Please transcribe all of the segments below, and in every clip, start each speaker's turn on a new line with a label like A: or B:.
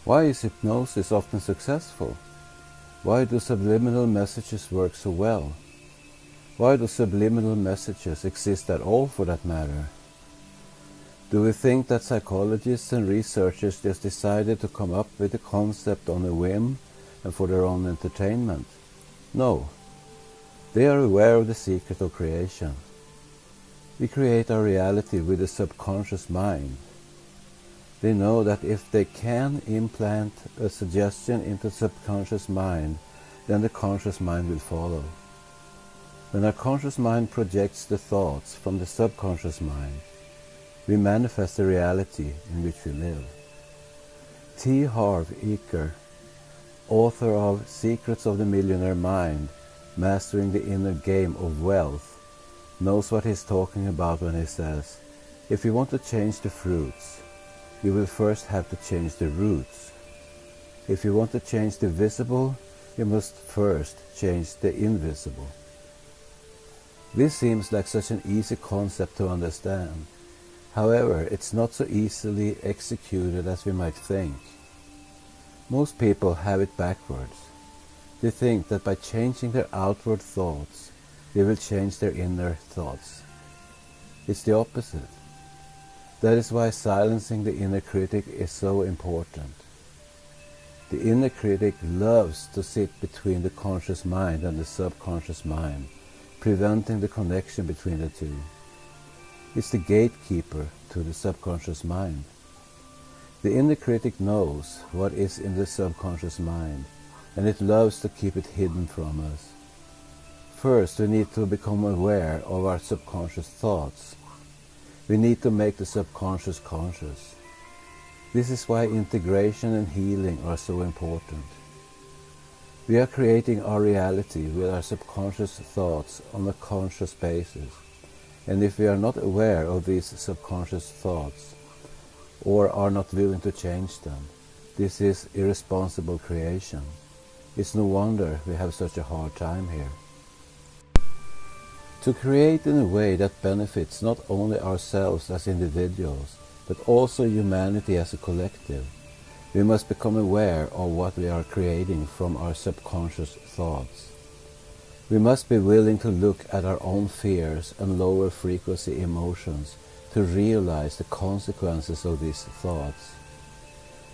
A: Why is hypnosis often successful? Why do subliminal messages work so well? Why do subliminal messages exist at all, for that matter? Do we think that psychologists and researchers just decided to come up with the concept on a whim and for their own entertainment? No. They are aware of the secret of creation. We create our reality with the subconscious mind. They know that if they can implant a suggestion into the subconscious mind, then the conscious mind will follow. When our conscious mind projects the thoughts from the subconscious mind, we manifest the reality in which we live. T. Harv Eker, author of Secrets of the Millionaire Mind, Mastering the Inner Game of Wealth, knows what he's talking about when he says, if you want to change the fruits, you will first have to change the roots. If you want to change the visible, you must first change the invisible. This seems like such an easy concept to understand. However, it's not so easily executed as we might think. Most people have it backwards. They think that by changing their outward thoughts, they will change their inner thoughts. It's the opposite. That is why silencing the inner critic is so important. The inner critic loves to sit between the conscious mind and the subconscious mind, preventing the connection between the two. It's the gatekeeper to the subconscious mind. The inner critic knows what is in the subconscious mind, and it loves to keep it hidden from us. First, we need to become aware of our subconscious thoughts. We need to make the subconscious conscious. This is why integration and healing are so important. We are creating our reality with our subconscious thoughts on a conscious basis. And if we are not aware of these subconscious thoughts, or are not willing to change them, this is irresponsible creation. It's no wonder we have such a hard time here. To create in a way that benefits not only ourselves as individuals, but also humanity as a collective, we must become aware of what we are creating from our subconscious thoughts. We must be willing to look at our own fears and lower frequency emotions to realize the consequences of these thoughts.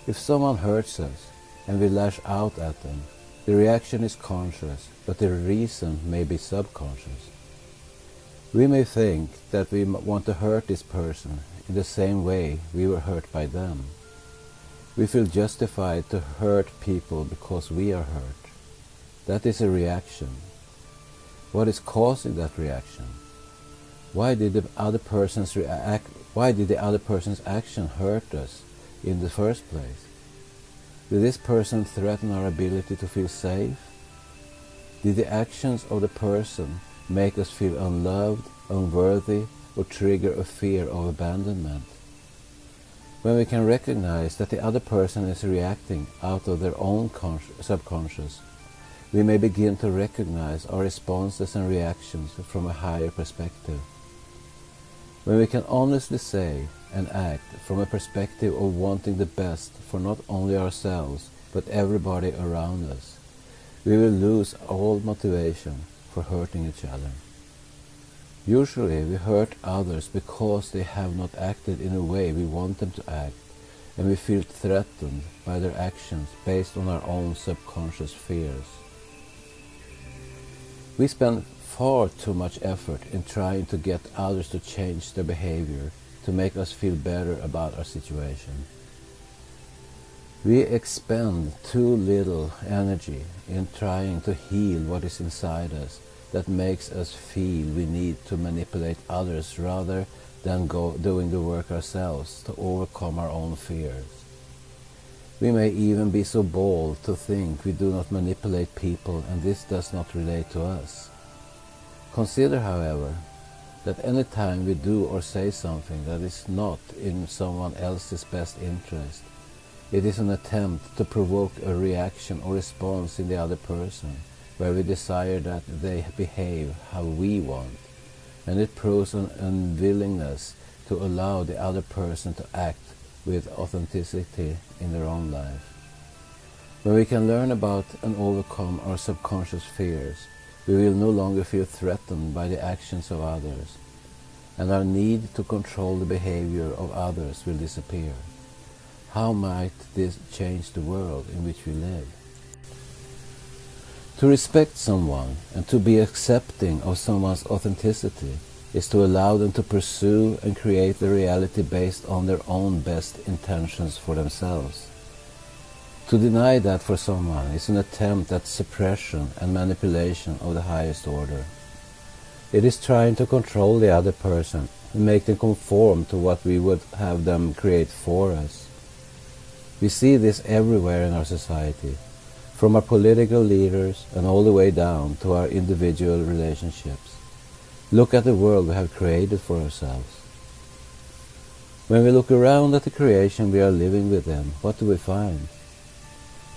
A: If someone hurts us and we lash out at them, the reaction is conscious, but the reason may be subconscious. We may think that we want to hurt this person in the same way we were hurt by them. We feel justified to hurt people because we are hurt. That is a reaction. What is causing that reaction? Why did the other person's action hurt us in the first place? Did this person threaten our ability to feel safe? Did the actions of the person make us feel unloved, unworthy, or trigger a fear of abandonment? When we can recognize that the other person is reacting out of their own subconscious, we may begin to recognize our responses and reactions from a higher perspective. When we can honestly say and act from a perspective of wanting the best for not only ourselves, but everybody around us, we will lose all motivation for hurting each other. Usually we hurt others because they have not acted in a way we want them to act, and we feel threatened by their actions based on our own subconscious fears. We spend far too much effort in trying to get others to change their behavior to make us feel better about our situation. We expend too little energy in trying to heal what is inside us that makes us feel we need to manipulate others rather than doing the work ourselves to overcome our own fears. We may even be so bold to think we do not manipulate people and this does not relate to us. Consider, however, that any time we do or say something that is not in someone else's best interest, it is an attempt to provoke a reaction or response in the other person, where we desire that they behave how we want, and it proves an unwillingness to allow the other person to act with authenticity in their own life. When we can learn about and overcome our subconscious fears, we will no longer feel threatened by the actions of others, and our need to control the behavior of others will disappear. How might this change the world in which we live? To respect someone and to be accepting of someone's authenticity is to allow them to pursue and create the reality based on their own best intentions for themselves. To deny that for someone is an attempt at suppression and manipulation of the highest order. It is trying to control the other person and make them conform to what we would have them create for us. We see this everywhere in our society, from our political leaders and all the way down to our individual relationships. Look at the world we have created for ourselves. When we look around at the creation we are living within, what do we find?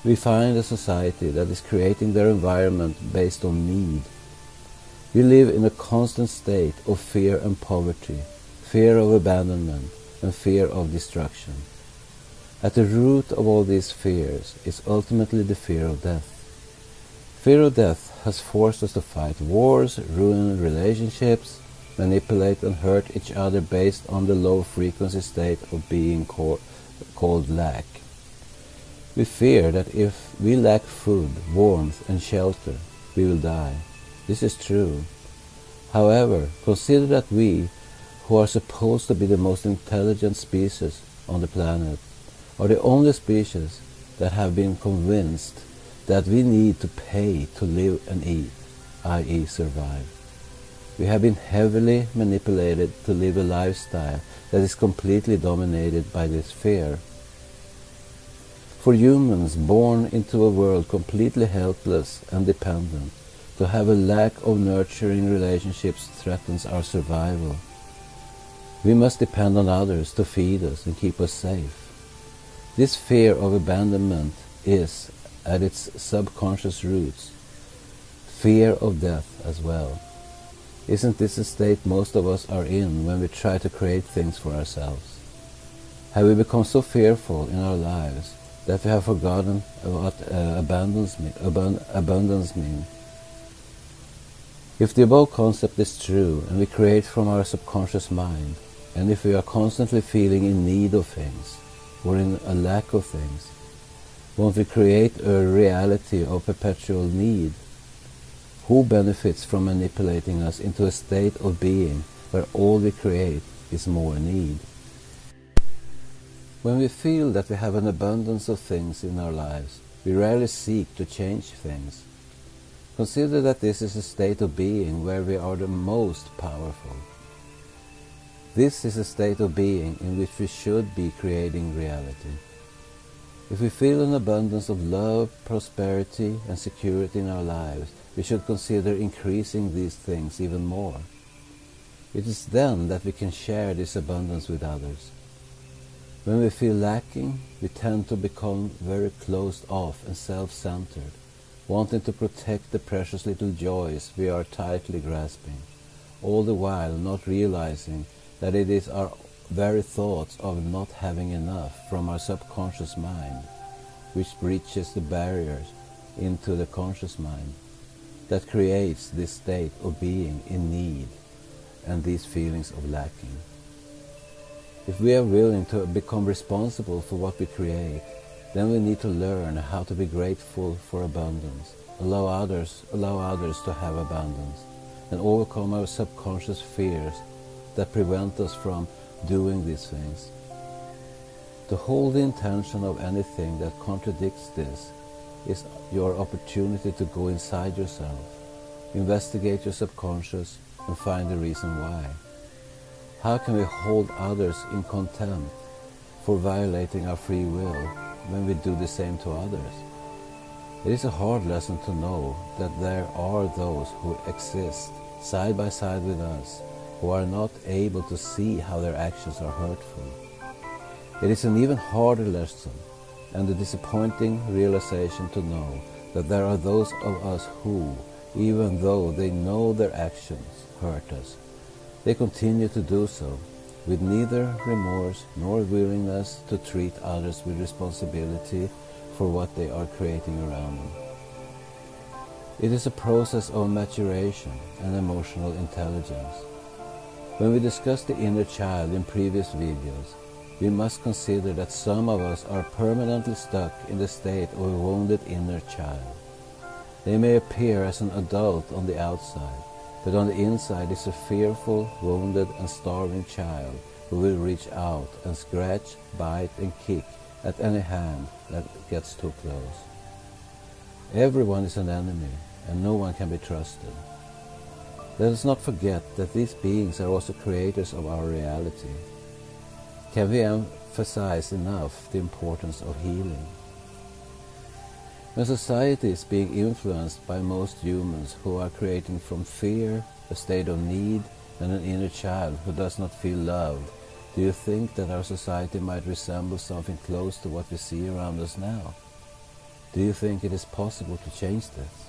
A: We find a society that is creating their environment based on need. We live in a constant state of fear and poverty, fear of abandonment, and fear of destruction. At the root of all these fears is ultimately the fear of death. Fear of death has forced us to fight wars, ruin relationships, manipulate and hurt each other based on the low-frequency state of being called lack. We fear that if we lack food, warmth and shelter, we will die. This is true. However, consider that we, who are supposed to be the most intelligent species on the planet, are the only species that have been convinced that we need to pay to live and eat, i.e. survive. We have been heavily manipulated to live a lifestyle that is completely dominated by this fear. For humans born into a world completely helpless and dependent, to have a lack of nurturing relationships threatens our survival. We must depend on others to feed us and keep us safe. This fear of abandonment is, at its subconscious roots, fear of death as well. Isn't this a state most of us are in when we try to create things for ourselves? Have we become so fearful in our lives that we have forgotten what abundance means? If the above concept is true and we create from our subconscious mind, and if we are constantly feeling in need of things, or in a lack of things, won't we create a reality of perpetual need? Who benefits from manipulating us into a state of being where all we create is more need? When we feel that we have an abundance of things in our lives, we rarely seek to change things. Consider that this is a state of being where we are the most powerful. This is a state of being in which we should be creating reality. If we feel an abundance of love, prosperity, and security in our lives, we should consider increasing these things even more. It is then that we can share this abundance with others. When we feel lacking, we tend to become very closed off and self-centered, wanting to protect the precious little joys we are tightly grasping, all the while not realizing that it is our very thoughts of not having enough from our subconscious mind, which breaches the barriers into the conscious mind, that creates this state of being in need and these feelings of lacking. If we are willing to become responsible for what we create, then we need to learn how to be grateful for abundance, allow others to have abundance, and overcome our subconscious fears that prevent us from doing these things. To hold the intention of anything that contradicts this is your opportunity to go inside yourself, investigate your subconscious, and find the reason why. How can we hold others in contempt for violating our free will when we do the same to others? It is a hard lesson to know that there are those who exist side by side with us who are not able to see how their actions are hurtful. It is an even harder lesson and a disappointing realization to know that there are those of us who, even though they know their actions hurt us, they continue to do so with neither remorse nor willingness to treat others with responsibility for what they are creating around them. It is a process of maturation and emotional intelligence. When we discussed the inner child in previous videos, we must consider that some of us are permanently stuck in the state of a wounded inner child. They may appear as an adult on the outside, but on the inside is a fearful, wounded and starving child who will reach out and scratch, bite and kick at any hand that gets too close. Everyone is an enemy and no one can be trusted. Let us not forget that these beings are also creators of our reality. Can we emphasize enough the importance of healing? When society is being influenced by most humans who are creating from fear, a state of need, and an inner child who does not feel loved, do you think that our society might resemble something close to what we see around us now? Do you think it is possible to change this?